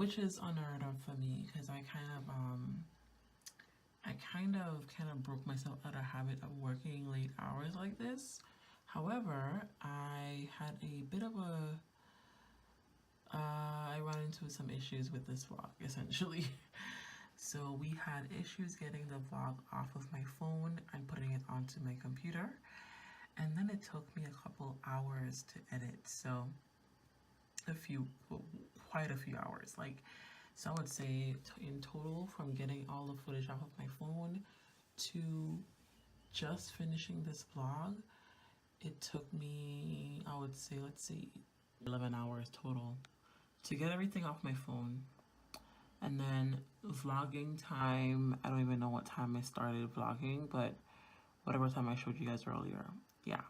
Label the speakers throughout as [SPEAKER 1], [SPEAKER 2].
[SPEAKER 1] which is unheard of for me because I kind of broke myself out of habit of working late hours like this. However, I had a bit of a I ran into some issues with this vlog essentially. So we had issues getting the vlog off of my phone and putting it onto my computer, and then it took me a couple hours to edit. So quite a few hours. So I would say in total, from getting all the footage off of my phone to just finishing this vlog, it took me, I would say, let's see, 11 hours total to get everything off my phone. And then vlogging time, I don't even know what time I started vlogging, but whatever time I showed you guys earlier. Yeah.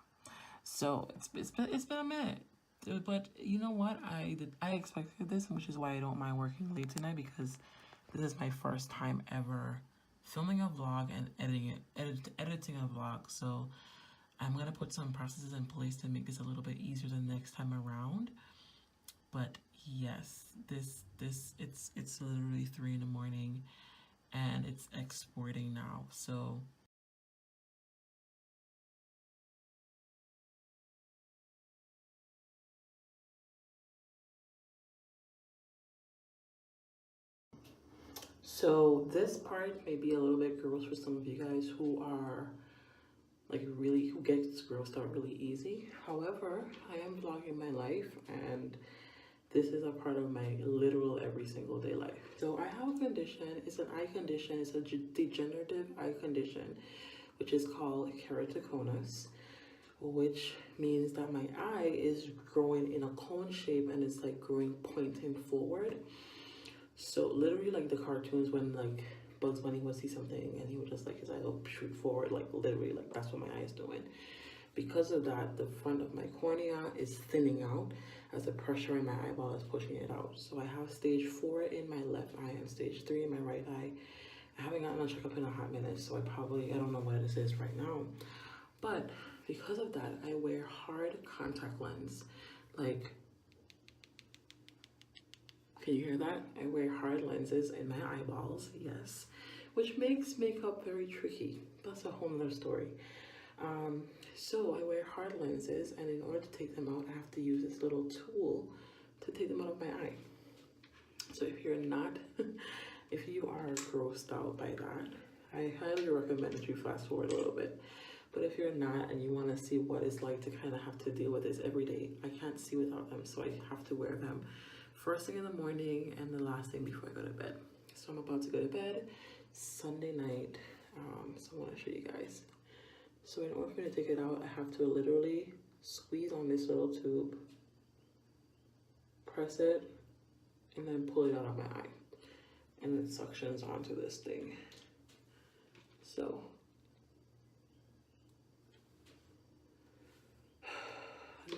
[SPEAKER 1] So it's been a minute. But you know what? I expected this, which is why I don't mind working late tonight, because this is my first time ever filming a vlog and editing a vlog. So I'm gonna put some processes in place to make this a little bit easier the next time around. But yes, it's literally 3 in the morning and it's exporting now. So this part may be a little bit gross for some of you guys who are who gets grossed out really easy. However, I am vlogging my life, and this is a part of my literal every single day life. So I have a condition. It's an eye condition. It's a degenerative eye condition, which is called keratoconus, which means that my eye is growing in a cone shape and it's growing pointing forward. So literally the cartoons when Bugs Bunny would see something and he would just his eye will shoot forward, literally that's what my eye is doing. Because of that, the front of my cornea is thinning out as the pressure in my eyeball is pushing it out. So I have stage 4 in my left eye and stage 3 in my right eye. I haven't gotten a checkup in a hot minute, so I don't know what this is right now. But because of that, I wear hard contact lens. Can you hear that? I wear hard lenses in my eyeballs, yes, which makes makeup very tricky. That's a whole nother story. So I wear hard lenses, and in order to take them out, I have to use this little tool to take them out of my eye. So if you're not, if you are grossed out by that, I highly recommend that you fast forward a little bit. But if you're not and you want to see what it's like to kind of have to deal with this every day, I can't see without them, so I have to wear them first thing in the morning and the last thing before I go to bed. So I'm about to go to bed Sunday night. So I want to show you guys. So in order for me to take it out, I have to literally squeeze on this little tube, press it, and then pull it out of my eye. And it suctions onto this thing. So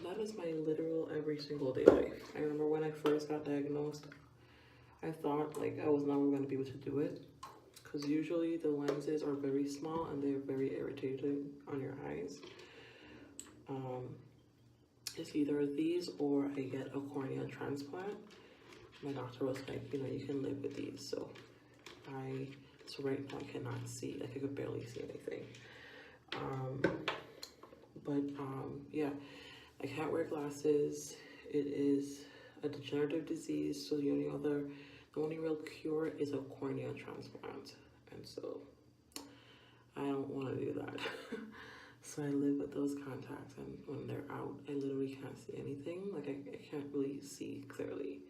[SPEAKER 1] that is my literal every single day life. I remember when I first got diagnosed, I thought I was never going to be able to do it, because usually the lenses are very small and they're very irritating on your eyes. It's either these or I get a cornea transplant. My doctor was like, you can live with these. So right now I cannot see, I could barely see anything. Yeah, I can't wear glasses. It is a degenerative disease, so the only real cure is a cornea transplant. And so I don't want to do that. So I live with those contacts, and when they're out, I literally can't see anything. I can't really see clearly.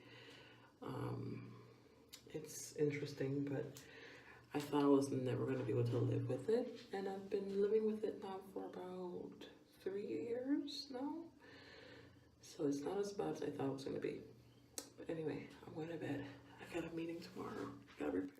[SPEAKER 1] It's interesting, but I thought I was never going to be able to live with it, and I've been living with it now for about 3 years now. So it's not as bad as I thought it was going to be. But anyway, I'm going to bed. I got a meeting tomorrow. I got to prepare.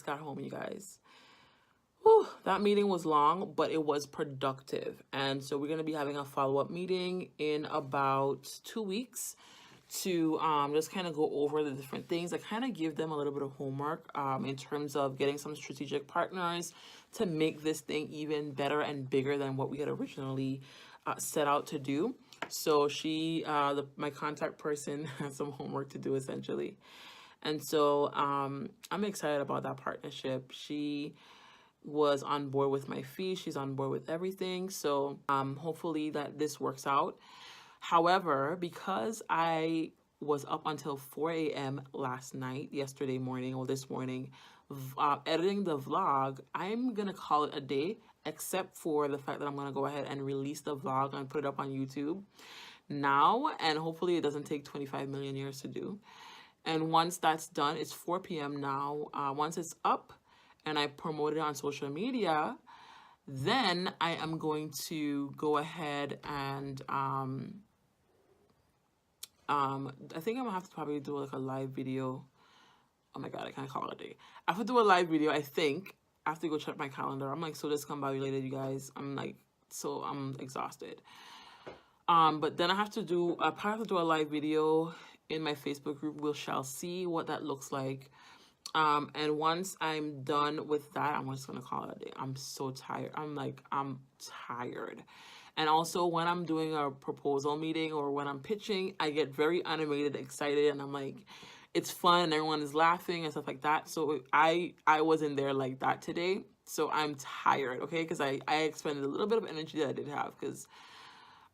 [SPEAKER 1] got home, you guys. Whew, that meeting was long, but it was productive. And so we're going to be having a follow-up meeting in about 2 weeks to just kind of go over the different things. I kind of give them a little bit of homework in terms of getting some strategic partners to make this thing even better and bigger than what we had originally set out to do. So my contact person, has some homework to do essentially. And so I'm excited about that partnership. She was on board with my fee. She's on board with everything. So hopefully that this works out. However, because I was up until 4 a.m. yesterday morning, or this morning, editing the vlog, I'm going to call it a day, except for the fact that I'm going to go ahead and release the vlog and put it up on YouTube now. And hopefully it doesn't take 25 million years to do. And once that's done, it's 4 p.m. now. Once it's up and I promote it on social media, then I am going to go ahead and I think I'm gonna have to probably do like a live video. Oh my god, I can't call it a day. I have to do a live video, I think. I have to go check my calendar. I'm like so discombobulated, you guys. I'm exhausted. But then I probably have to do a live video in my Facebook group. We shall see what that looks like. And once I'm done with that, I'm just gonna call it a day. I'm so tired. I'm tired. And also when I'm doing a proposal meeting or when I'm pitching, I get very animated, excited, and I'm like, it's fun and everyone is laughing and stuff like that. So I wasn't there like that today. So I'm tired, okay? Because I expended a little bit of energy that I did have, because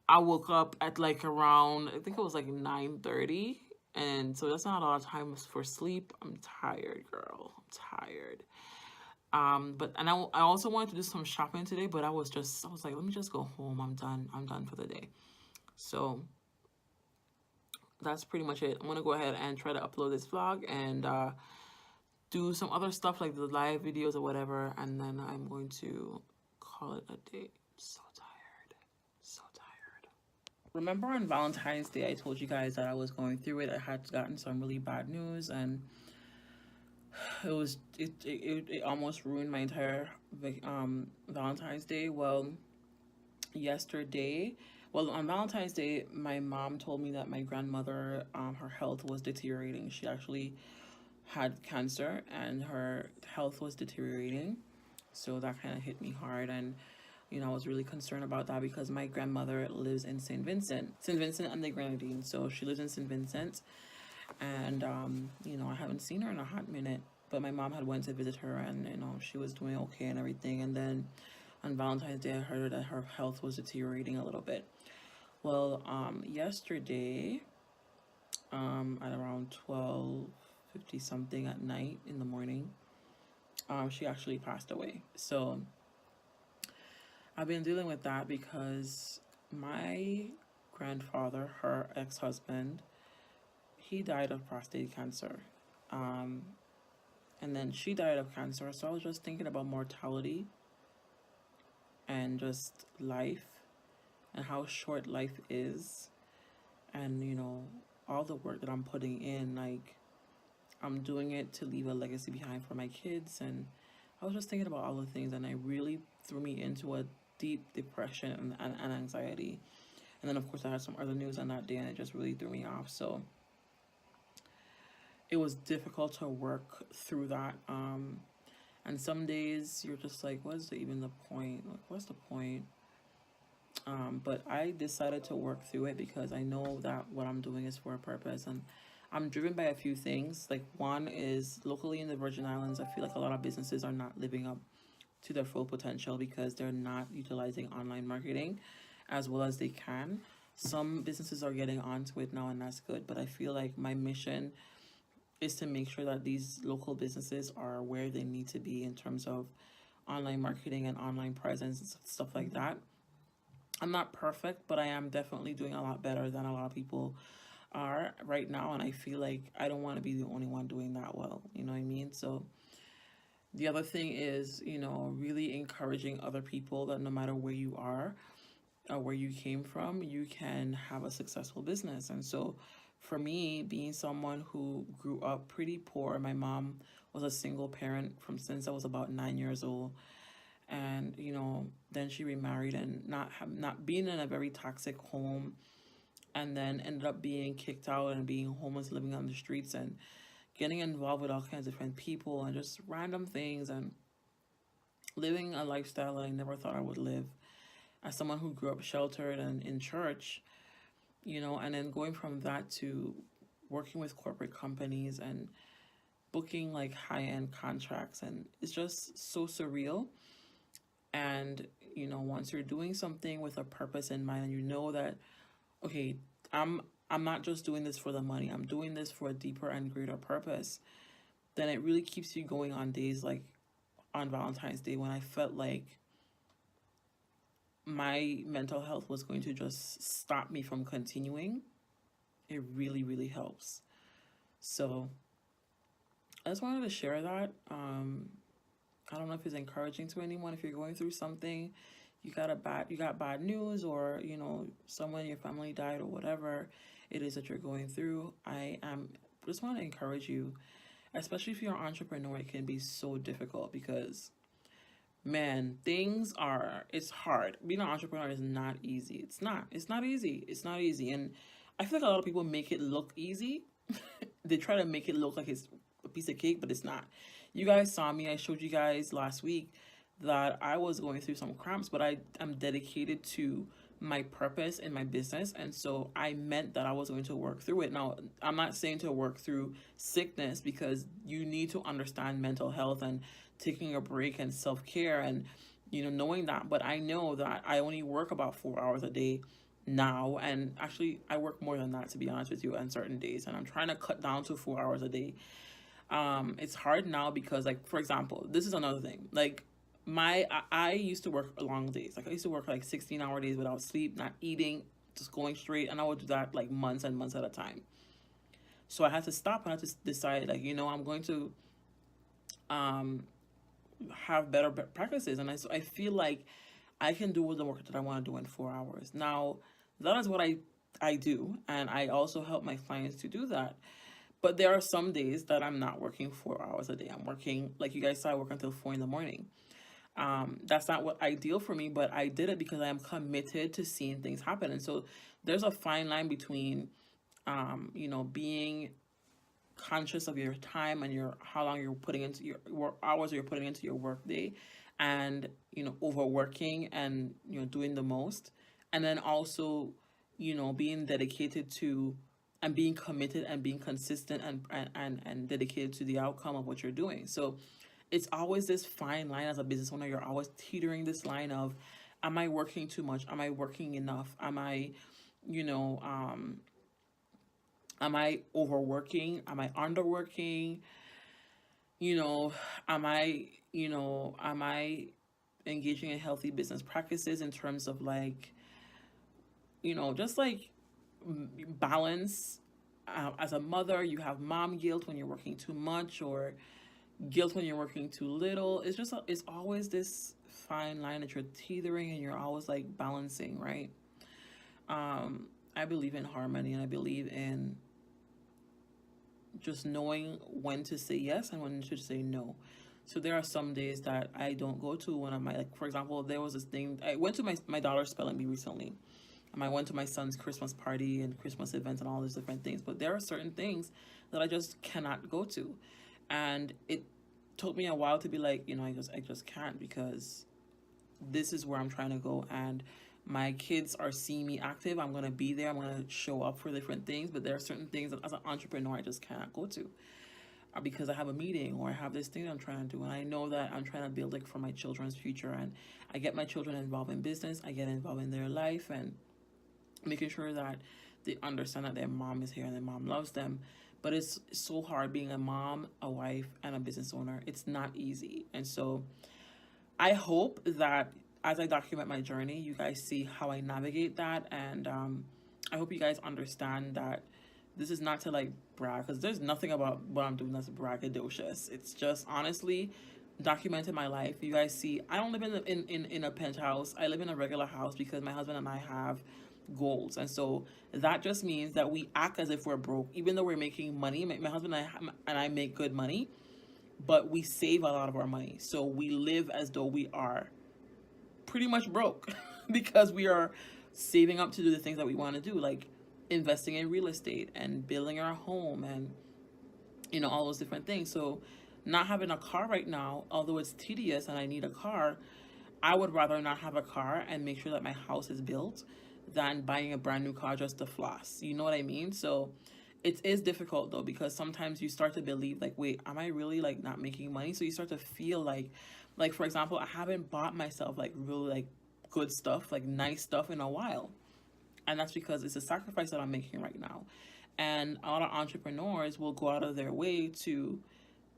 [SPEAKER 1] I woke up at like around, I think it was like 9:30. And so that's not a lot of time for sleep. I'm tired, girl. I'm tired. I also wanted to do some shopping today, but I was like, let me just go home. I'm done for the day. So that's pretty much it. I'm going to go ahead and try to upload this vlog and do some other stuff like the live videos or whatever. And then I'm going to call it a day. I'm so tired. So tired. Remember on Valentine's Day, I told you guys that I was going through it. I had gotten some really bad news, and it almost ruined my entire Valentine's Day. Well, on Valentine's Day, my mom told me that my grandmother, her health was deteriorating. She actually had cancer and her health was deteriorating. So that kind of hit me hard, and I was really concerned about that because my grandmother lives in St. Vincent and the Grenadines. So she lives in St. Vincent, and I haven't seen her in a hot minute. But my mom had went to visit her, and she was doing okay and everything. And then on Valentine's Day, I heard that her health was deteriorating a little bit. Well, yesterday, at around 12:50 something at night in the morning, she actually passed away. So I've been dealing with that because my grandfather, her ex-husband, he died of prostate cancer. And then she died of cancer. So I was just thinking about mortality and just life and how short life is. And, all the work that I'm putting in, like, I'm doing it to leave a legacy behind for my kids. And I was just thinking about all the things, and it really threw me into a deep depression and anxiety. And then, of course, I had some other news on that day, and it just really threw me off. So it was difficult to work through that. And some days you're just like, what's even the point? Like, what's the point? But I decided to work through it because I know that what I'm doing is for a purpose, and I'm driven by a few things. Like, one is locally in the Virgin Islands, I feel like a lot of businesses are not living up to their full potential because they're not utilizing online marketing as well as they can. Some businesses are getting onto it now, and that's good. But I feel like my mission is to make sure that these local businesses are where they need to be in terms of online marketing and online presence and stuff like that. I'm not perfect, but I am definitely doing a lot better than a lot of people are right now. And I feel like I don't want to be the only one doing that well. You know what I mean? So the other thing is, really encouraging other people that no matter where you are or where you came from, you can have a successful business. And so for me, being someone who grew up pretty poor, my mom was a single parent from since I was about 9 years old, and then she remarried and not being in a very toxic home, and then ended up being kicked out and being homeless, living on the streets, and getting involved with all kinds of different people and just random things, and living a lifestyle that I never thought I would live. As someone who grew up sheltered and in church, and then going from that to working with corporate companies and booking like high-end contracts, and it's just so surreal. And once you're doing something with a purpose in mind, and that, okay, I'm not just doing this for the money, I'm doing this for a deeper and greater purpose, then it really keeps you going on days like on Valentine's Day, when I felt like my mental health was going to just stop me from continuing. It really, really helps. So I just wanted to share that. I don't know if it's encouraging to anyone. If you're going through something, you got bad news, or someone in your family died, or whatever it is that you're going through. I just want to encourage you, especially if you're an entrepreneur. It can be so difficult because, man, it's hard. Being an entrepreneur is not easy. It's not easy. It's not easy. And I feel like a lot of people make it look easy. They try to make it look like it's a piece of cake, but it's not. You guys saw me. I showed you guys last week that I was going through some cramps, but I am dedicated to my purpose in my business. And so I meant that I was going to work through it. Now, I'm not saying to work through sickness, because you need to understand mental health and taking a break and self-care, and knowing that. But I know that I only work about 4 hours a day now, and actually I work more than that, to be honest with you, on certain days, and I'm trying to cut down to 4 hours a day. It's hard now because, like, for example, this is another thing. Like, I used to work long days. Like, I used to work like 16-hour days without sleep, not eating, just going straight, and I would do that like months and months at a time. So I had to stop, and I had to decide, like, I'm going to have better practices, and I feel like I can do the work that I want to do in 4 hours. Now, that is what I do, and I also help my clients to do that. But there are some days that I'm not working 4 hours a day. I'm working, like you guys saw, I work until 4 in the morning. That's not what ideal for me, but I did it because I am committed to seeing things happen. And so there's a fine line between, being conscious of your time and how long you're putting into your work hours, or you're putting into your work day, and overworking and doing the most, and then also being dedicated to, and being committed, and being consistent, and dedicated to the outcome of what you're doing. So it's always this fine line. As a business owner, you're always teetering this line of, am I working too much? Am I working enough? Am I am I overworking? Am I underworking? Am I engaging in healthy business practices in terms of, like, just like balance? As a mother, you have mom guilt when you're working too much, or guilt when you're working too little. It's always this fine line that you're teetering, and you're always like balancing, right? I believe in harmony, and I believe in just knowing when to say yes and when to say no. So there are some days that I don't go to one of my, like, for example, there was this thing, I went to my daughter's spelling bee recently. I went to my son's Christmas party and Christmas events and all these different things. But there are certain things that I just cannot go to. And it took me a while to be like, I just can't, because this is where I'm trying to go. And my kids are seeing me active. I'm going to be there. I'm going to show up for different things. But there are certain things that as an entrepreneur, I just cannot go to, because I have a meeting, or I have this thing that I'm trying to do. And I know that I'm trying to build, like, for my children's future. And I get my children involved in business. I get involved in their life, and making sure that they understand that their mom is here and their mom loves them. But it's so hard being a mom, a wife, and a business owner. It's not easy. And so I hope that as I document my journey, you guys see how I navigate that. And I hope you guys understand that this is not to, like, brag, because there's nothing about what I'm doing that's braggadocious. It's just honestly documented my life. You guys see, I don't live in a penthouse. I live in a regular house because my husband and I have
[SPEAKER 2] goals. And so that just means that we act as if we're broke, even though we're making money. My husband and I make good money, but we save a lot of our money. So we live as though we are pretty much broke because we are saving up to do the things that we want to do, like investing in real estate and building our home and, all those different things. So not having a car right now, although it's tedious and I need a car, I would rather not have a car and make sure that my house is built than buying a brand new car just to floss. You know what I mean? So it is difficult though, because sometimes you start to believe like, wait, am I really like not making money? So you start to feel like for example, I haven't bought myself like really like good stuff, like nice stuff in a while. And that's because it's a sacrifice that I'm making right now. And a lot of entrepreneurs will go out of their way to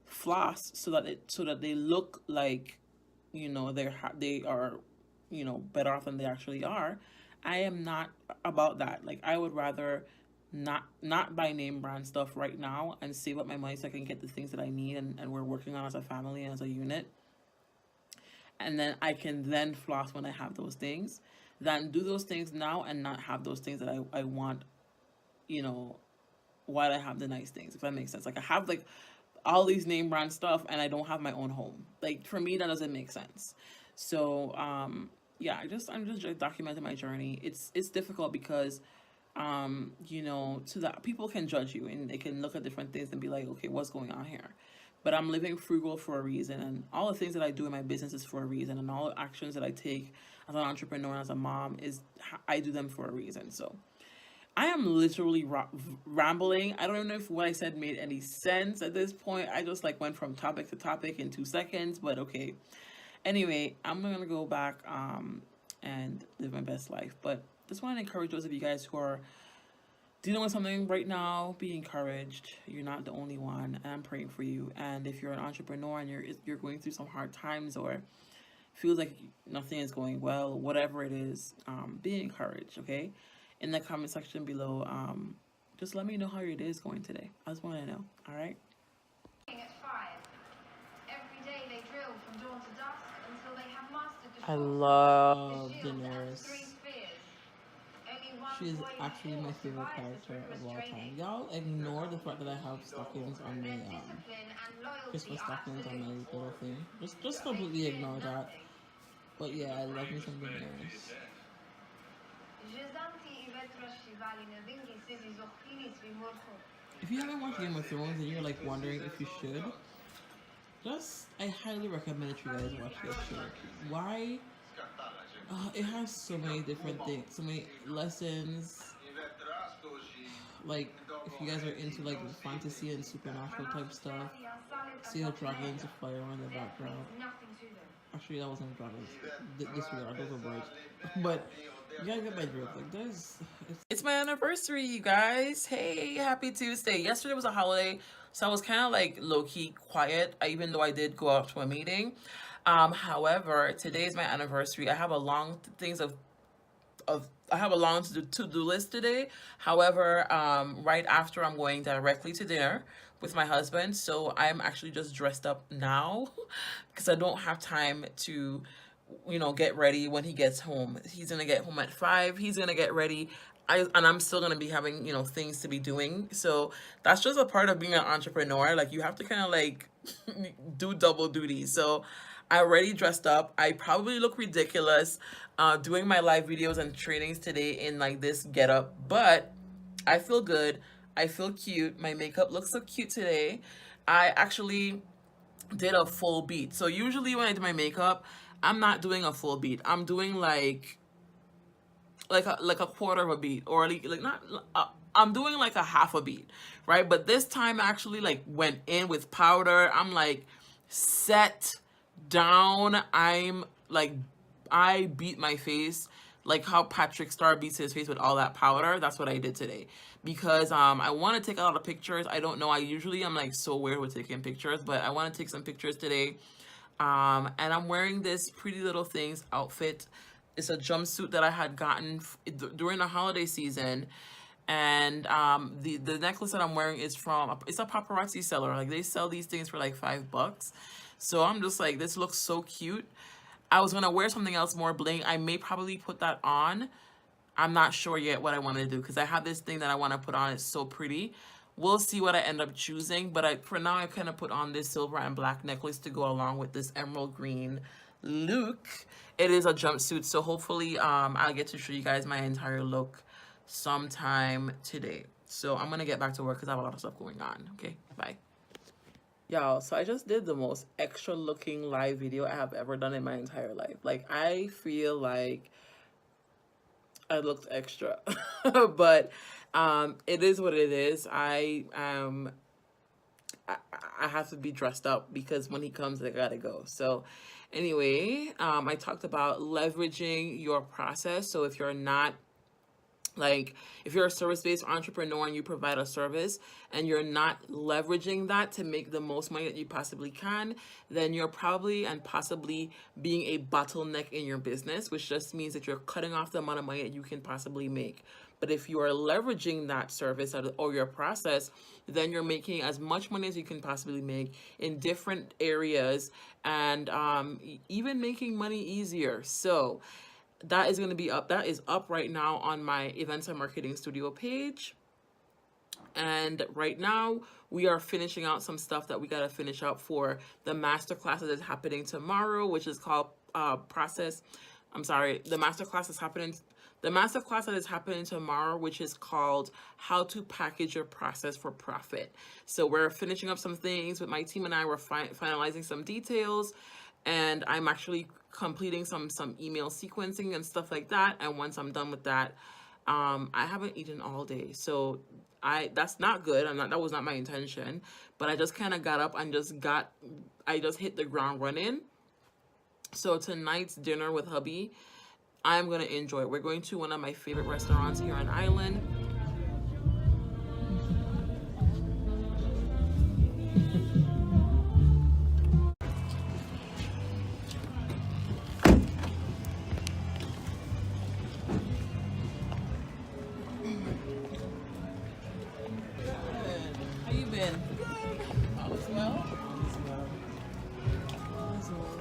[SPEAKER 2] floss so that they look like, they are, better off than they actually are. I am not about that. Like I would rather not buy name brand stuff right now and save up my money so I can get the things that I need, and we're working on as a family and as a unit. And then I can then floss when I have those things, than do those things now and not have those things that I want, you know, while I have the nice things, if that makes sense. Like I have like all these name brand stuff and I don't have my own home. Like for me that doesn't make sense. So yeah, I'm just documenting my journey. It's difficult because to that people can judge you and they can look at different things and be like, okay, what's going on here? But I'm living frugal for a reason, and all the things that I do in my business is for a reason, and all the actions that I take as an entrepreneur, as a mom, I do them for a reason. So I am literally rambling. I don't even know if what I said made any sense at this point. I just like went from topic to topic in 2 seconds, but okay. Anyway, I'm gonna go back and live my best life. But just want to encourage those of you guys who are dealing with something right now. Be encouraged. You're not the only one, and I'm praying for you. And if you're an entrepreneur and you're going through some hard times, or feels like nothing is going well, whatever it is, be encouraged. Okay, in the comment section below, just let me know how your day is going today. I just want to know. All right.
[SPEAKER 3] At 5. Every day they drill from dawn to dusk until they have mastered the
[SPEAKER 2] I
[SPEAKER 3] short
[SPEAKER 2] love
[SPEAKER 3] the shield and
[SPEAKER 2] Daenerys.
[SPEAKER 3] 3 spears. Only one
[SPEAKER 2] She is
[SPEAKER 3] boy
[SPEAKER 2] actually my
[SPEAKER 3] before
[SPEAKER 2] favorite
[SPEAKER 3] survives this
[SPEAKER 2] character of
[SPEAKER 3] rigorous
[SPEAKER 2] all time.
[SPEAKER 3] training.
[SPEAKER 2] Y'all ignore the fact that I have stockings on my
[SPEAKER 3] Their discipline and loyalty
[SPEAKER 2] Christmas
[SPEAKER 3] are
[SPEAKER 2] stockings on my
[SPEAKER 3] absolute.
[SPEAKER 2] little thing. Just
[SPEAKER 3] They
[SPEAKER 2] completely
[SPEAKER 3] fear
[SPEAKER 2] ignore that.
[SPEAKER 3] nothing.
[SPEAKER 2] But yeah, I love me some Daenerys. If you haven't watched Game of Thrones and you're like wondering if you should, I highly recommend that you guys watch this show. Why? It has so many different things, so many lessons. Like, if you guys are into like fantasy and supernatural type stuff, see the dragons of fire in the background. Actually, that wasn't dragons. Disregard, those were birds. But you gotta get my drift. Like, it's my anniversary, you guys. Hey, happy Tuesday. Yesterday was a holiday, so I was kind of like low key quiet, even though I did go out to a meeting. However, today is my anniversary. I have a long things of I have a long to-do list today. However, right after I'm going directly to dinner with my husband, so I'm actually just dressed up now because I don't have time to get ready when he gets home. He's gonna get home at 5. He's gonna get ready. And I'm still gonna be having things to be doing. So that's just a part of being an entrepreneur. Like you have to kind of like do double duty. So I already dressed up. I probably look ridiculous doing my live videos and trainings today in like this getup, but I feel good. I feel cute. My makeup looks so cute today. I actually did a full beat. So usually when I do my makeup, I'm not doing a full beat. I'm doing like a quarter of a beat, or like not I'm doing like a half a beat, right? But this time I actually like went in with powder. I'm like set down. I'm like, I beat my face like how Patrick Star beats his face with all that powder. That's what I did today because I want to take a lot of pictures. I don't know, I'm like so weird with taking pictures, but I want to take some pictures today. And I'm wearing this Pretty Little Things outfit. It's a jumpsuit that I had gotten during the holiday season. And the necklace that I'm wearing is it's a paparazzi seller. Like they sell these things for like $5. So I'm just like, this looks so cute. I was gonna wear something else more bling. I may probably put that on I'm not sure yet what I want to do because I have this thing that I want to put on. It's so pretty. We'll see what I end up choosing, but for now I kind of put on this silver and black necklace to go along with this emerald green look. It is a jumpsuit, so hopefully I'll get to show you guys my entire look sometime today. So I'm gonna get back to work because I have a lot of stuff going on. Okay, bye. Y'all, so I just did the most extra looking live video I have ever done in my entire life. Like, I feel like I looked extra, but it is what it is. I have to be dressed up because when he comes, I gotta go. So anyway, I talked about leveraging your process. So if you're not like, if you're a service-based entrepreneur and you provide a service and you're not leveraging that to make the most money that you possibly can, then you're probably and possibly being a bottleneck in your business, which just means that you're cutting off the amount of money that you can possibly make. But if you are leveraging that service or your process, then you're making as much money as you can possibly make in different areas, and even making money easier. So that is going to be up. That is up right now on my Events and Marketing Studio page. And right now we are finishing out some stuff that we got to finish up for the masterclass that is happening tomorrow, which is called process. I'm sorry. The masterclass is happening. The masterclass that is happening tomorrow, which is called How to Package Your Process for Profit. So we're finishing up some things with my team, and I were finalizing some details, and I'm actually completing some email sequencing and stuff like that. And once I'm done with that, I haven't eaten all day, so that's not good. That was not my intention, but I just kind of got up and I just hit the ground running. So tonight's dinner with hubby, I'm gonna enjoy it. We're going to one of my favorite restaurants here on Island. How you been? Good. All is well? All is well. All is well.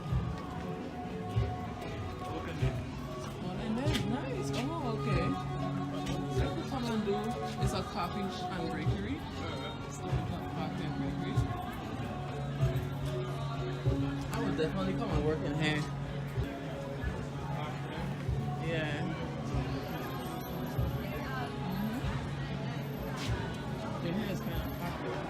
[SPEAKER 2] Oh, and that's nice. Oh, okay. So what we come and do is a coffee and bakery. So we got coffee and bakery. I would definitely come and work in here. Yeah. Your hair is kind of popular.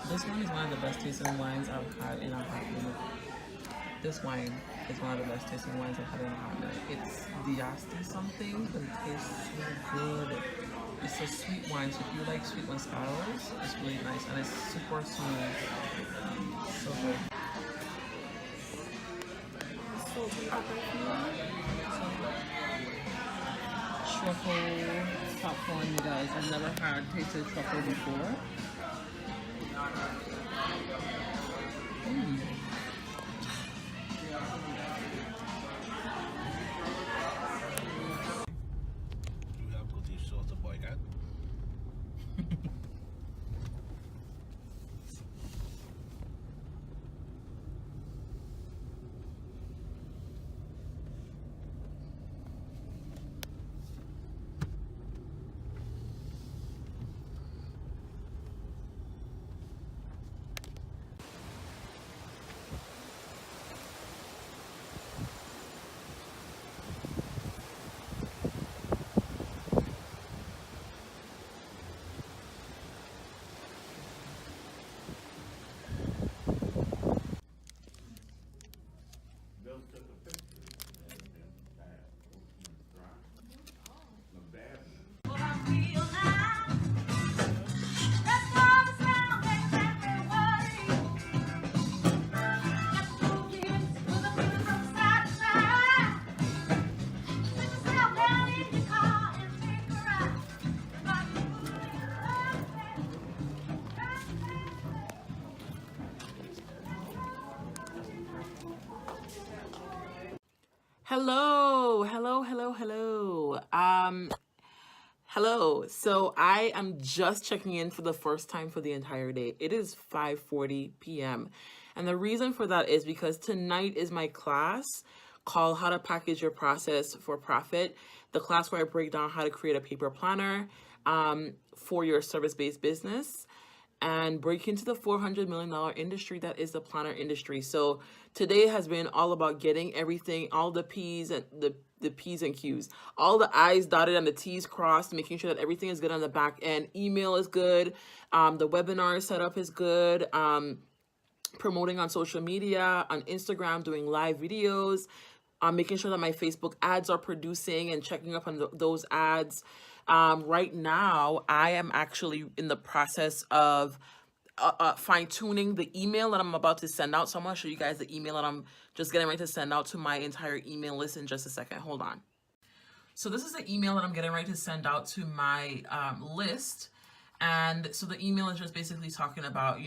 [SPEAKER 2] This one is one of the best tasting wines I've had in a hot minute. This wine is one of the best tasting wines I've had in a hot minute. It's Diasti something, but it tastes so good. It's a sweet wine, so if you like sweet Moscatos, it's really nice, and it's super smooth. So good. Truffle popcorn, you guys. I've never had tasted truffle before. Hello. Hello. So I am just checking in for the first time for the entire day. It is 5:40 p.m. And the reason for that is because tonight is my class called How to Package Your Process for Profit. The class where I break down how to create a paper planner for your service-based business and break into the $400 million industry that is the planner industry. So today has been all about getting everything, all the P's and the P's and Q's, all the I's dotted and the T's crossed, making sure that everything is good on the back end. Email is good. The webinar setup is good. Promoting on social media, on Instagram, doing live videos, making sure that my Facebook ads are producing and checking up on those ads. Right now, I am actually in the process of fine tuning the email that I'm about to send out. So I'm going to show you guys the email that I'm just getting ready to send out to my entire email list in just a second. Hold on. So this is the email that I'm getting ready to send out to my list. And so the email is just basically talking about,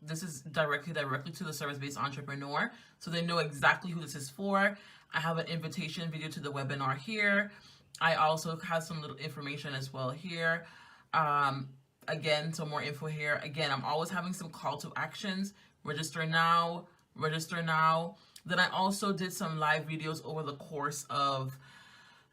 [SPEAKER 2] this is directly to the service-based entrepreneur. So they know exactly who this is for. I have an invitation video to the webinar here. I also have some little information as well here. Again, some more info here. Again, I'm always having some call to actions. Register now. Then I also did some live videos over the course of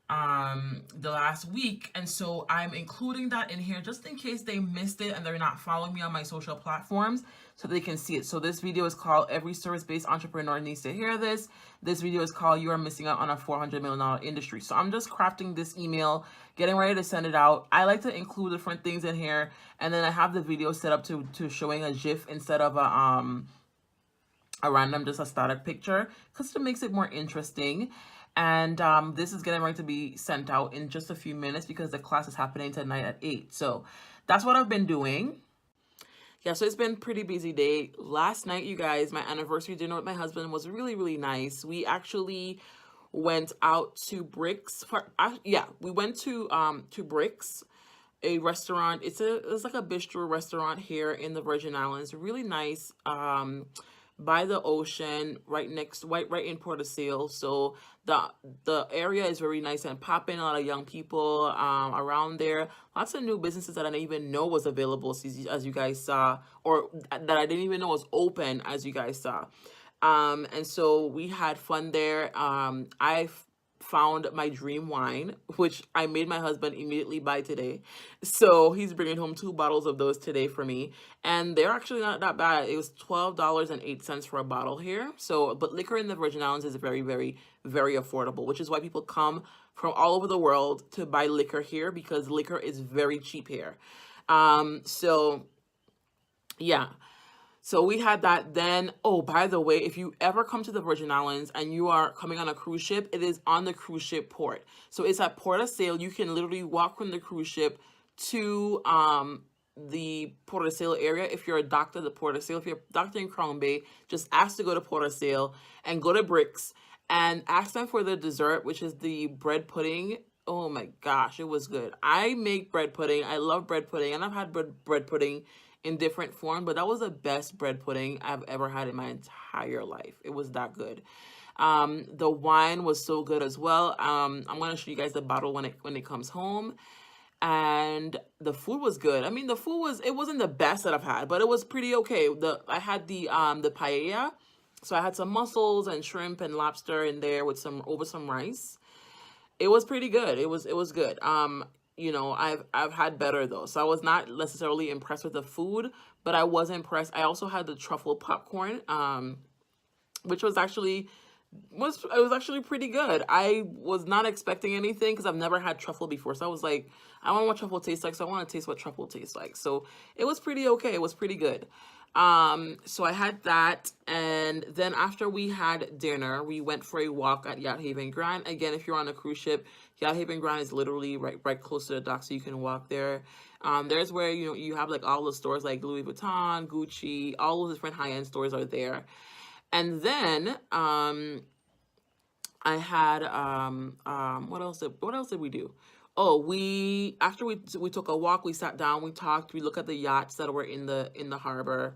[SPEAKER 2] the last week, and so I'm including that in here just in case they missed it and they're not following me on my social platforms, so they can see it. So this video is called Every Service-Based Entrepreneur Needs to Hear This. This video is called You Are Missing Out on a $400 million Industry. So I'm just crafting this email, getting ready to send it out. I like to include different things in here, and then I have the video set up to showing a GIF instead of a random, just a static picture, because it makes it more interesting. And this is getting ready to be sent out in just a few minutes because the class is happening tonight at 8. So that's what I've been doing. Yeah, so it's been a pretty busy day. Last night, you guys, my anniversary dinner with my husband was really, really nice. We actually went out to Bricks. We went to Bricks, a restaurant. It's like a bistro restaurant here in the Virgin Islands. Really nice. By the ocean, right in Port of Sale. So the area is very nice and popping. A lot of young people around there. Lots of new businesses that I didn't even know was available, as you guys saw, or that I didn't even know was open, as you guys saw. And so we had fun there. I found my dream wine, which I made my husband immediately buy today. So he's bringing home 2 bottles of those today for me. And they're actually not that bad. It was $12.08 for a bottle here. So, but liquor in the Virgin Islands is very, very, very affordable, which is why people come from all over the world to buy liquor here, because liquor is very cheap here. So yeah. So we had that then. Oh, by the way, if you ever come to the Virgin Islands and you are coming on a cruise ship, it is on the cruise ship port. So it's at Port of Sale. You can literally walk from the cruise ship to the Port of Sale area. If you're a doctor, the Port of Sale. If you're a doctor in Crown Bay, just ask to go to Port of Sale and go to Bricks and ask them for the dessert, which is the bread pudding. Oh my gosh, it was good. I make bread pudding. I love bread pudding, and I've had bread pudding in different form, but that was the best bread pudding I've ever had in my entire life. It was that good. The wine was so good as well. I'm going to show you guys the bottle when it comes home. And the food was good. I mean, it wasn't the best that I've had, but it was pretty okay. I had the paella. So I had some mussels and shrimp and lobster in there with some rice. It was pretty good. It was good. I've had better though. So I was not necessarily impressed with the food, but I was impressed. I also had the truffle popcorn, which was actually pretty good. I was not expecting anything because I've never had truffle before. So I was like, I don't know what truffle tastes like, so I want to taste what truffle tastes like. So it was pretty okay. It was pretty good. So I had that, and then after we had dinner, we went for a walk at Yacht Haven Grand. Again, if you're on a cruise ship, Yacht Haven Grand is literally right close to the dock, so you can walk there. There's where you have like all the stores like Louis Vuitton, Gucci, all those different high-end stores are there. And then I had what else did we do? Oh, after we took a walk, we sat down, we talked, we looked at the yachts that were in the harbor.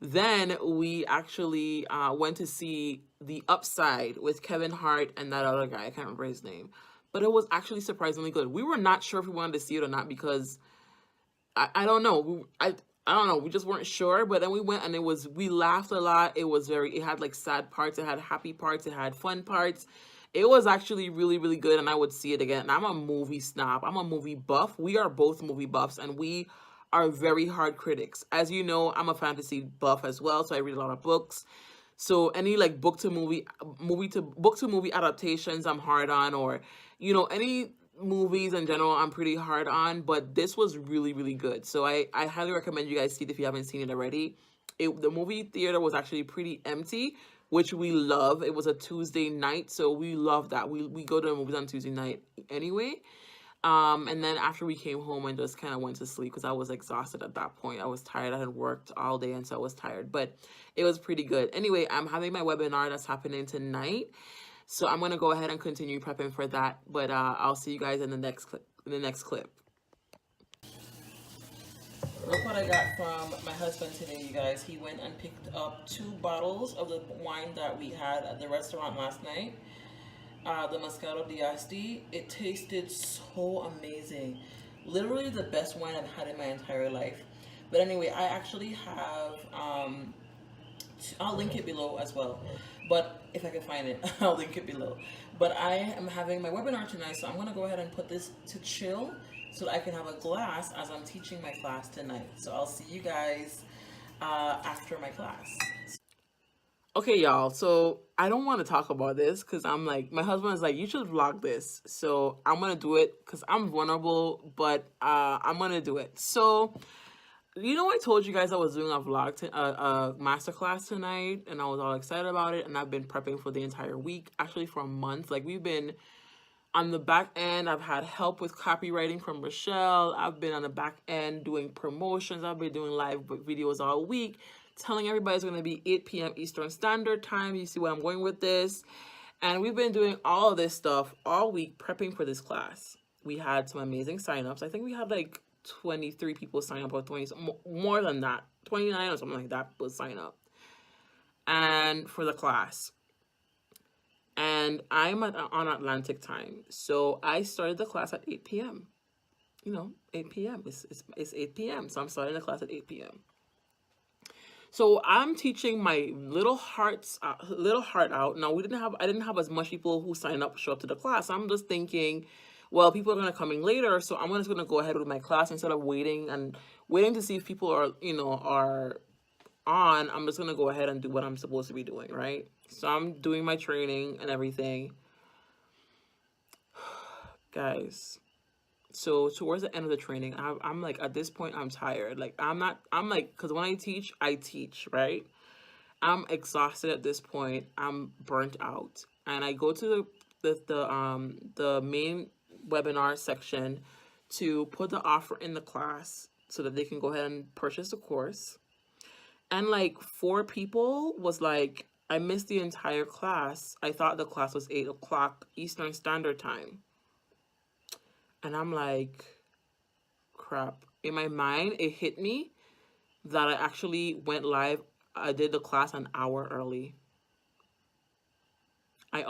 [SPEAKER 2] Then we actually went to see The Upside with Kevin Hart and that other guy. I can't remember his name. But it was actually surprisingly good. We were not sure if we wanted to see it or not because I don't know. I don't know. We just weren't sure. But then we went and we laughed a lot. It had like sad parts. It had happy parts. It had fun parts. It was actually really, really good. And I would see it again. And I'm a movie snob. I'm a movie buff. We are both movie buffs. And we are very hard critics. As you know, I'm a fantasy buff as well. So I read a lot of books. So any like book to movie adaptations I'm hard on, or any movies in general I'm pretty hard on, but this was really, really good. So I highly recommend you guys see it if you haven't seen it already. The movie theater was actually pretty empty, which we love. It was a Tuesday night, so we love that. We go to the movies on Tuesday night anyway. And then after we came home and just kind of went to sleep because I was exhausted at that point. I was tired. I had worked all day and so I was tired, but it was pretty good. Anyway, I'm having my webinar that's happening tonight. So I'm going to go ahead and continue prepping for that, but I'll see you guys in the next clip. Look what I got from my husband today, you guys. He went and picked up 2 bottles of the wine that we had at the restaurant last night. The Moscato d'Asti. It tasted so amazing. Literally the best wine I've had in my entire life. But anyway, I actually have, I'll link it below as well. But if I can find it, I'll link it below. But I am having my webinar tonight, so I'm going to go ahead and put this to chill so that I can have a glass as I'm teaching my class tonight. So I'll see you guys after my class. Okay, y'all, so I don't want to talk about this because I'm like, my husband is like, you should vlog this. So I'm going to do it because I'm vulnerable, but I'm going to do it. So, I told you guys I was doing a vlog, a masterclass tonight, and I was all excited about it. And I've been prepping for the entire week, actually for a month. Like, we've been on the back end. I've had help with copywriting from Rochelle. I've been on the back end doing promotions. I've been doing live videos all week, telling everybody it's going to be 8 p.m. Eastern Standard Time. You see where I'm going with this. And we've been doing all of this stuff all week prepping for this class. We had some amazing signups. I think we had like 23 people sign up, or 20, more than that, 29 or something like that will sign up. And for the class. And I'm on Atlantic time. So I started the class at 8 p.m. 8 p.m. It's 8 p.m. So I'm starting the class at 8 p.m. So I'm teaching my little heart out. Now I didn't have as much people who sign up show up to the class. I'm just thinking, well, people are gonna come in later, so I'm just gonna go ahead with my class instead of waiting to see if people are on. I'm just gonna go ahead and do what I'm supposed to be doing, right? So I'm doing my training and everything, guys. So towards the end of the training, I'm like, at this point, I'm tired. Like, I'm like, because when I teach, right? I'm exhausted at this point. I'm burnt out. And I go to the main webinar section to put the offer in the class so that they can go ahead and purchase the course. And like 4 people was like, I missed the entire class. I thought the class was 8 o'clock Eastern Standard Time. And I'm like, crap. In my mind, it hit me that I actually went live. I did the class an hour early. I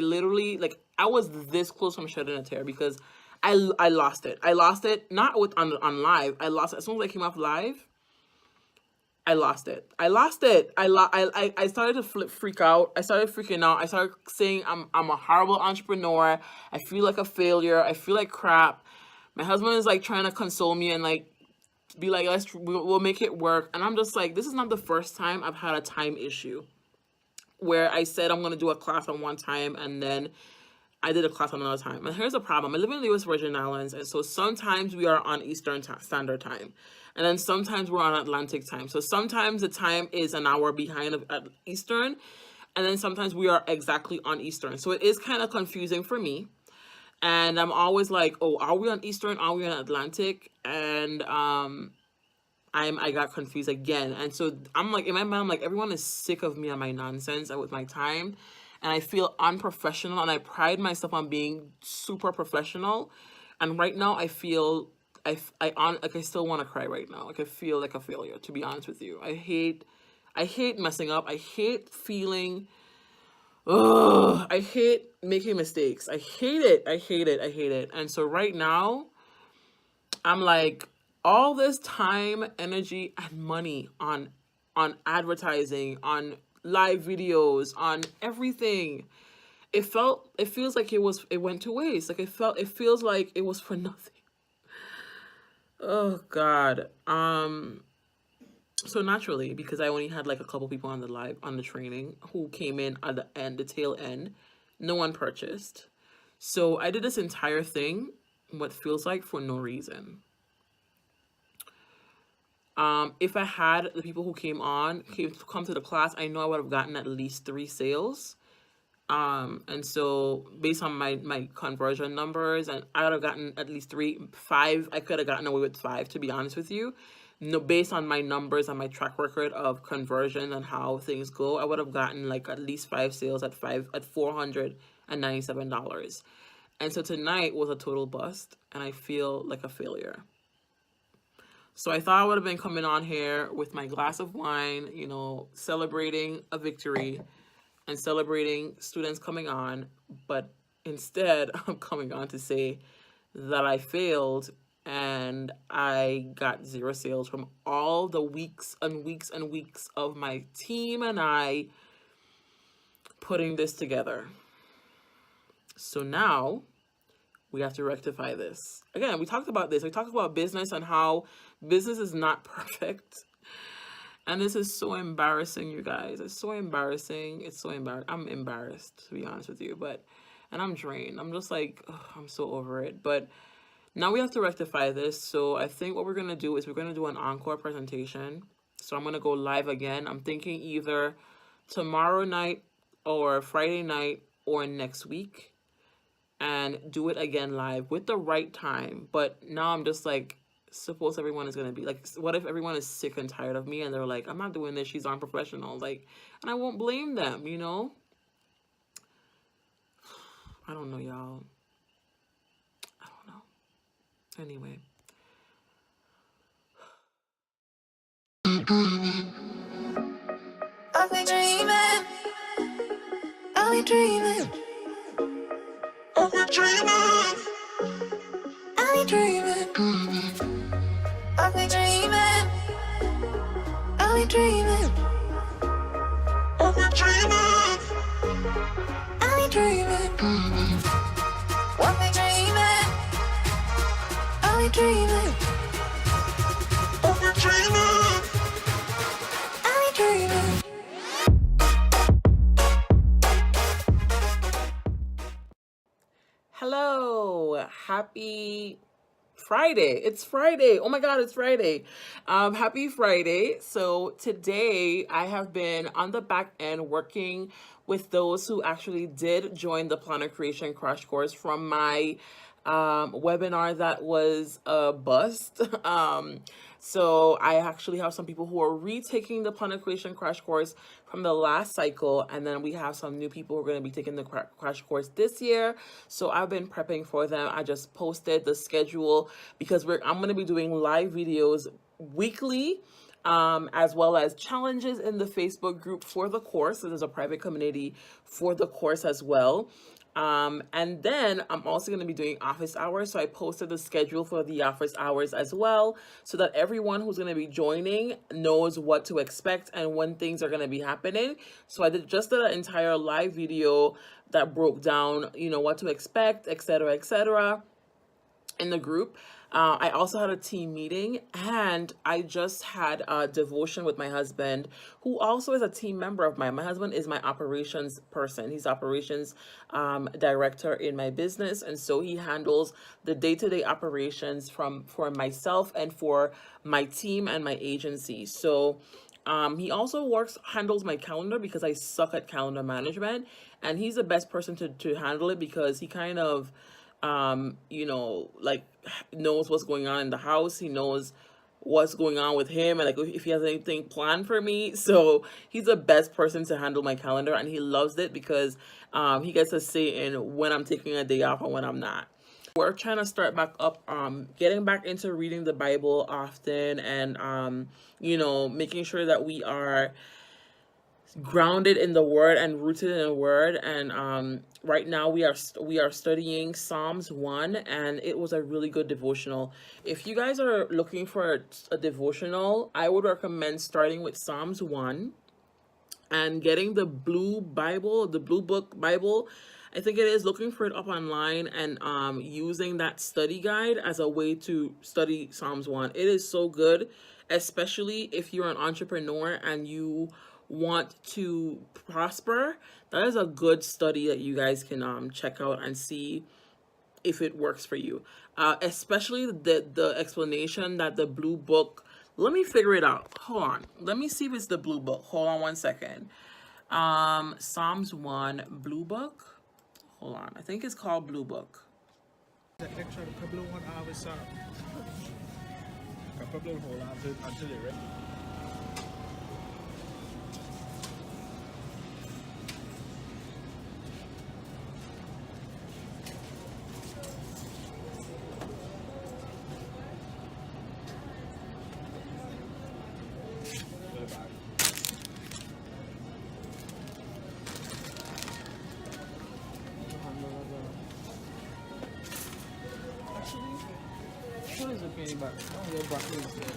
[SPEAKER 2] literally, I was this close from shedding a tear because I lost it. I lost it, not on live. I lost it. As soon as I came off live, I lost it. I started to freak out. I started freaking out. I started saying I'm a horrible entrepreneur. I feel like a failure. I feel like crap. My husband is like trying to console me and like be like, we'll make it work. And I'm just like, this is not the first time I've had a time issue where I said I'm gonna do a class on one time and then I did a class on another time. And here's the problem. I live in the U.S. Virgin Islands, and so sometimes we are on Eastern Standard Time. And then sometimes we're on Atlantic time. So sometimes the time is an hour behind at Eastern, and then sometimes we are exactly on Eastern. So it is kind of confusing for me. And I'm always like, oh, are we on Eastern? Are we on Atlantic? And I got confused again. And so I'm like, in my mind, I'm like, everyone is sick of me and my nonsense and with my time. And I feel unprofessional, and I pride myself on being super professional. And right now I feel I still want to cry right now. Like, I feel like a failure, to be honest with you. I hate I hate messing up. I hate feeling, ugh, I hate making mistakes. I hate it. I hate it. I hate it. And so right now, I'm like, all this time, energy, and money on advertising, on live videos, on everything. It feels like it went to waste. Like it feels like it was for nothing. Oh God. So naturally, because I only had like a couple people on the training who came in at the end, the tail end, no one purchased. So I did this entire thing, what feels like for no reason. If I had the people who come to the class, I know I would have gotten at least 3 sales. And so based on my conversion numbers, and I would have gotten at least 5. I could have gotten away with 5, to be honest with you. No, based on my numbers and my track record of conversion and how things go, I would have gotten like at least 5 sales at $497. And so tonight was a total bust, and I feel like a failure. So I thought I would have been coming on here with my glass of wine, you know, celebrating a victory and celebrating students coming on. But instead, I'm coming on to say that I failed and I got 0 sales from all the weeks and weeks and weeks of my team and I putting this together. So now we have to rectify this. Again, we talked about this. We talked about business and how business is not perfect. And this is so embarrassing, you guys. It's so embarrassing. It's so embarrassing. I'm embarrassed, to be honest with you. And I'm drained. I'm just like, ugh, I'm so over it. But now we have to rectify this. So I think what we're going to do is we're going to do an encore presentation. So I'm going to go live again. I'm thinking either tomorrow night or Friday night or next week. And do it again live with the right time. But now I'm just like, suppose everyone is going to be like, what if everyone is sick and tired of me and they're like, I'm not doing this, she's unprofessional. Like, and I won't blame them, you know? I don't know, y'all. I don't know. Anyway.
[SPEAKER 4] I'll be dreaming. I'll be dreaming. I'll be dreaming. I'll be dreaming. I'll be dreaming. I'll be dreaming. I'll be dreaming. I'll be dreaming. I'll be dreaming. I'll be dreaming. I'll be dreaming. I'll be dreaming.
[SPEAKER 2] Hello, happy Friday. It's Friday. Oh my God, it's Friday. Happy Friday. So today I have been on the back end working with those who actually did join the Planner Creation Crash Course from my webinar that was a bust. So I actually have some people who are retaking the Planner Creation Crash Course from the last cycle, and then we have some new people who are going to be taking the crash course this year. So I've been prepping for them. I just posted the schedule because I'm going to be doing live videos weekly, as well as challenges in the Facebook group for the course. So there's a private community for the course as well. And then I'm also going to be doing office hours. So I posted the schedule for the office hours as well, so that everyone who's going to be joining knows what to expect and when things are going to be happening. So I did an entire live video that broke down, you know, what to expect, etc., in the group. I also had a team meeting, and I just had a devotion with my husband, who also is a team member of mine. My husband is my operations person. He's operations director in my business, and so he handles the day-to-day operations for myself and for my team and my agency. So he also handles my calendar because I suck at calendar management, and he's the best person to handle it because he kind of you know, like knows what's going on in the house. He knows what's going on with him and like if he has anything planned for me. So he's the best person to handle my calendar, and he loves it because he gets to say in when I'm taking a day off and when I'm not. We're trying to start back up, getting back into reading the Bible often, and you know, making sure that we are grounded in the word and rooted in the word. And right now we are studying Psalms 1, and it was a really good devotional. If you guys are looking for a devotional, I would recommend starting with Psalms 1 and getting the blue Bible, the blue book Bible, I think it is, looking for it up online, and using that study guide as a way to study Psalms 1. It is so good, especially if you're an entrepreneur and you want to prosper. That is a good study that you guys can check out and see if it works for you. Especially the explanation that the blue book. Let me figure it out. Hold on. Let me see if it's the blue book. Hold on one second. Psalms 1 blue book. Hold on. I think it's called blue book.
[SPEAKER 5] The extra couple of 1 hour sir. Couple of hold on until they're ready.
[SPEAKER 2] What is it, Penny? But oh, your broccoli is good.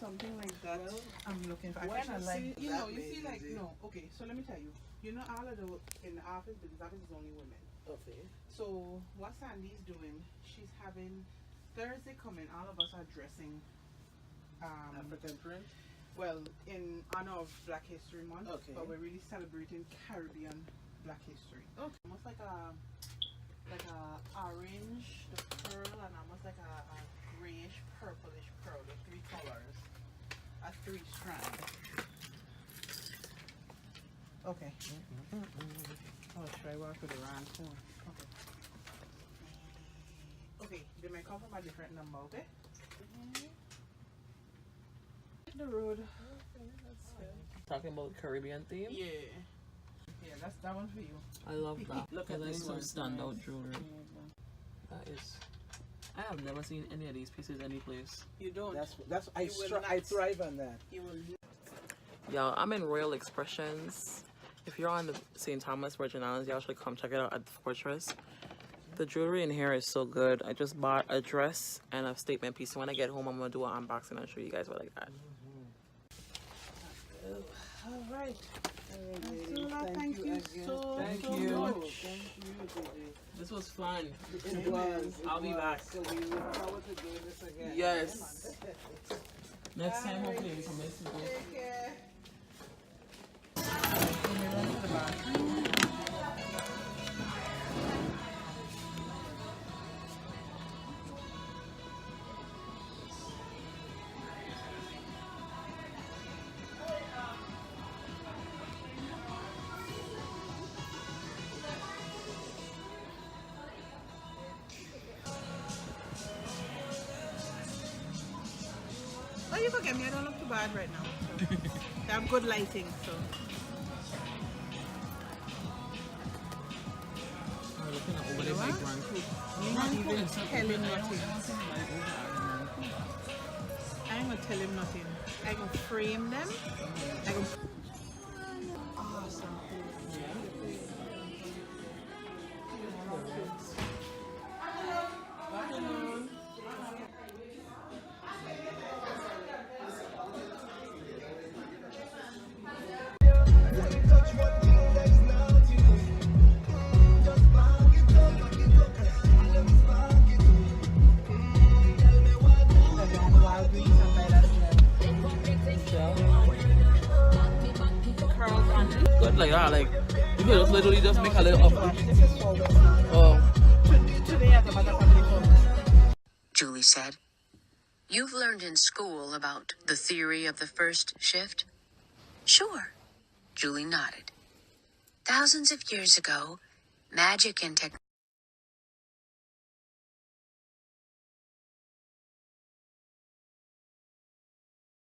[SPEAKER 6] Something like that. I'm looking for. I kind of like, you know, you see, like, no. Okay, so let me tell you. You know, all of the in the office, because office is only women.
[SPEAKER 2] Okay.
[SPEAKER 6] So what Sandy's doing? She's having Thursday coming. All of us are dressing.
[SPEAKER 5] African print?
[SPEAKER 6] Well, in honor of Black History Month.
[SPEAKER 5] Okay.
[SPEAKER 6] But we're really celebrating Caribbean Black History.
[SPEAKER 5] Okay.
[SPEAKER 6] Almost like a orange, the pearl, and almost like a grayish, purplish pearl. The 3 colors. A 3 strand. Okay. Oh, should I work with the round phone? Okay. Okay, they may come from a different number, okay? The road.
[SPEAKER 2] Talking about Caribbean theme.
[SPEAKER 6] Yeah. Yeah, that's that one for you.
[SPEAKER 2] I love that.
[SPEAKER 6] Look at
[SPEAKER 2] That's
[SPEAKER 6] this
[SPEAKER 2] some
[SPEAKER 6] one.
[SPEAKER 2] standout
[SPEAKER 6] Nice.
[SPEAKER 2] jewelry. That is. I have never seen any of these pieces anyplace.
[SPEAKER 6] You don't.
[SPEAKER 5] That's
[SPEAKER 6] You will
[SPEAKER 5] I
[SPEAKER 6] not.
[SPEAKER 5] thrive on that.
[SPEAKER 6] You will.
[SPEAKER 2] Y'all, I'm in Royal Expressions. If you're on the St. Thomas Virgin Islands, y'all should come check it out at the Fortress. The jewelry in here is so good. I just bought a dress and a statement piece. So when I get home, I'm gonna do an unboxing and show you guys what I got.
[SPEAKER 6] All right.
[SPEAKER 5] Thank you again.
[SPEAKER 2] Thank
[SPEAKER 6] so
[SPEAKER 2] you.
[SPEAKER 6] much.
[SPEAKER 5] Thank you, Gigi.
[SPEAKER 2] This was fun.
[SPEAKER 5] It was.
[SPEAKER 2] I'll be back.
[SPEAKER 5] So we look forward to doing this again.
[SPEAKER 2] Yes. Next time, hopefully, we can miss you.
[SPEAKER 6] Take care. Oh, you forget me. I don't look too bad right now. So. I have good lighting, so.
[SPEAKER 2] I'm looking at over there by Grand Coupe.
[SPEAKER 6] You're not even telling nothing. I ain't gonna tell him nothing. I gonna frame them. I gonna.
[SPEAKER 2] Good like that, like you could just literally just make a little up.
[SPEAKER 6] This is for
[SPEAKER 2] Oh,
[SPEAKER 6] today at the Mother Family Fund.
[SPEAKER 7] Julie said. You've learned in school about the theory of the first shift? Sure. Julie nodded. Thousands of years ago, magic and technology.